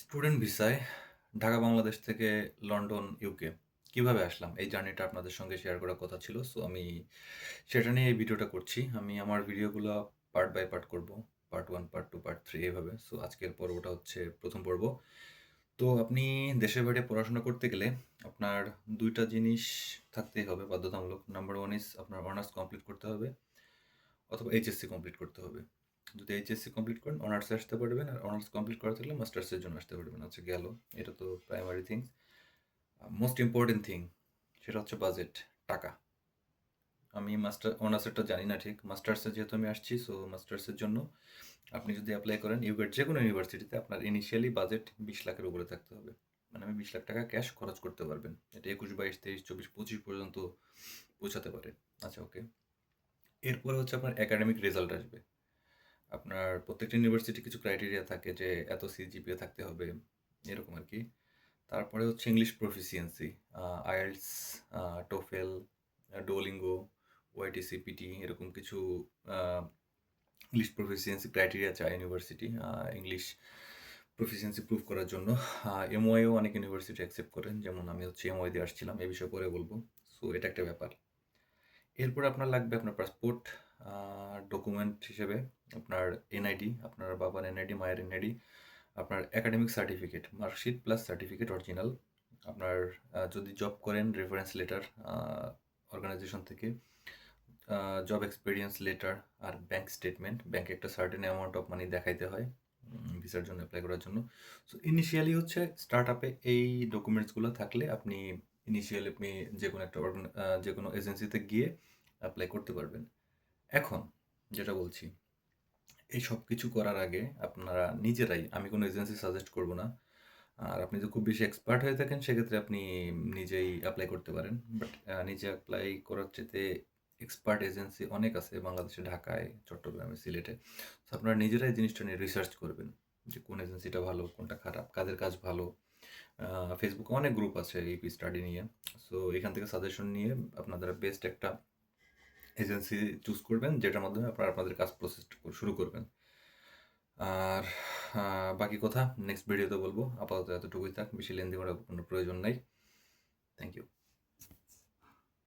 Student ভিসায় ঢাকা বাংলাদেশ থেকে London UK কিভাবে আসলাম এই জার্নিটা আপনাদের সঙ্গে শেয়ার করার কথা ছিল। সো আমি সেটা নিয়ে এই ভিডিওটা করছি। আমি আমার ভিডিওগুলো পার্ট বাই পার্ট করব। পার্ট 1, পার্ট 2, পার্ট 3 এভাবে। সো আজকের পর্বটা হচ্ছে প্রথম পর্ব। তো আপনি দেশের বাইরে পড়াশোনা করতে গেলে আপনার ২ টা জিনিস থাকতেই হবে বাধ্যতামূলক। নাম্বার 1 ইজ আপনার অনার্স কমপ্লিট করতে হবে অথবা এইচএসসি কমপ্লিট করতে হবে। যদি এইচএসসি কমপ্লিট করেন অনার্সে আসতে পারবেন, আর অনার্স কমপ্লিট করা থাকলে মাস্টার্সের জন্য আসতে পারবেন। আচ্ছা গেল, এটা তো primary things. Most important thing সেটা হচ্ছে বাজেট, টাকা। আমি অনার্সেরটা জানি না ঠিক, মাস্টার্সে যেহেতু আমি আসছি, সো মাস্টার্সের জন্য আপনি যদি অ্যাপ্লাই করেন ইউকের যে কোনো ইউনিভার্সিটিতে, আপনার ইনিশিয়ালি বাজেট 20 লাখের উপরে থাকতে হবে। মানে আমি 20 লাখ টাকা ক্যাশ খরচ করতে পারবেন। এটা 21, 22, 23, 24, 25 পর্যন্ত পৌঁছাতে পারে। আচ্ছা ওকে। এরপরে হচ্ছে আপনার একাডেমিক রেজাল্ট আসবে। আপনার প্রত্যেকটা ইউনিভার্সিটি কিছু ক্রাইটেরিয়া থাকে যে এত সিজিপিএ থাকতে হবে, এরকম আর কি। তারপরে হচ্ছে English proficiency, IELTS, TOEFL, Duolingo, OITC, PT, এরকম কিছু ইংলিশ প্রফিসিয়েন্সি ক্রাইটেরিয়া চায় ইউনিভার্সিটি ইংলিশ প্রফিসিয়েন্সি প্রুভ করার জন্য। এমওআইও অনেক ইউনিভার্সিটি অ্যাকসেপ্ট করেন, যেমন আমি হচ্ছে এমওআই দিয়ে আসছিলাম, এই বিষয়ে পরে বলবো। সো এটা একটা ব্যাপার। এরপরে আপনার লাগবে আপনার পাসপোর্ট, ডকুমেন্ট হিসেবে আপনার এনআইডি, আপনার বাবার এনআইডি, মায়ের এনআইডি, আপনার academic certificate, marksheet plus certificate original, আপনার যদি জব করেন রেফারেন্স লেটার অর্গানাইজেশন থেকে, জব এক্সপিরিয়েন্স লেটার, আর ব্যাংক স্টেটমেন্ট। ব্যাংকে একটা সার্টেন অ্যামাউন্ট অফ মানি দেখাইতে হয় ভিসার জন্য অ্যাপ্লাই করার জন্য। সো ইনিশিয়ালি হচ্ছে স্টার্ট আপে এই ডকুমেন্টসগুলো থাকলে আপনি ইনিশিয়ালি আপনি যে কোনো একটা যে কোনো এজেন্সিতে গিয়ে অ্যাপ্লাই করতে পারবেন। এখন যেটা বলছি, এই সব কিছু করার আগে আপনারা নিজেরাই, আমি কোনো এজেন্সি সাজেস্ট করব না। আর আপনি যদি খুব বেশি এক্সপার্ট হয়ে থাকেন সেক্ষেত্রে আপনি নিজেই অ্যাপ্লাই করতে পারেন। বাট নিজে অ্যাপ্লাই করার চাইতে এক্সপার্ট এজেন্সি অনেক আছে বাংলাদেশে, ঢাকায়, চট্টগ্রামে, সিলেটে। তো আপনারা নিজেরাই জিনিসটা নিয়ে রিসার্চ করবেন যে কোন এজেন্সিটা ভালো, কোনটা খারাপ, কাদের কাজ ভালো। ফেসবুকে অনেক গ্রুপ আছে ইপি স্টাডি নিয়ে। সো এখান থেকে সাজেশন নিয়ে আপনাদের বেস্ট একটা এজেন্সি চুজ করবেন, যেটার মাধ্যমে আপনারা আপনাদের কাজ প্রসেস শুরু করবেন। আর বাকি কথা নেক্সট ভিডিওতে বলবো। আপাতত এতটুকুই থাক, বেশি লেন্দি করার কোনো প্রয়োজন নাই। Thank you.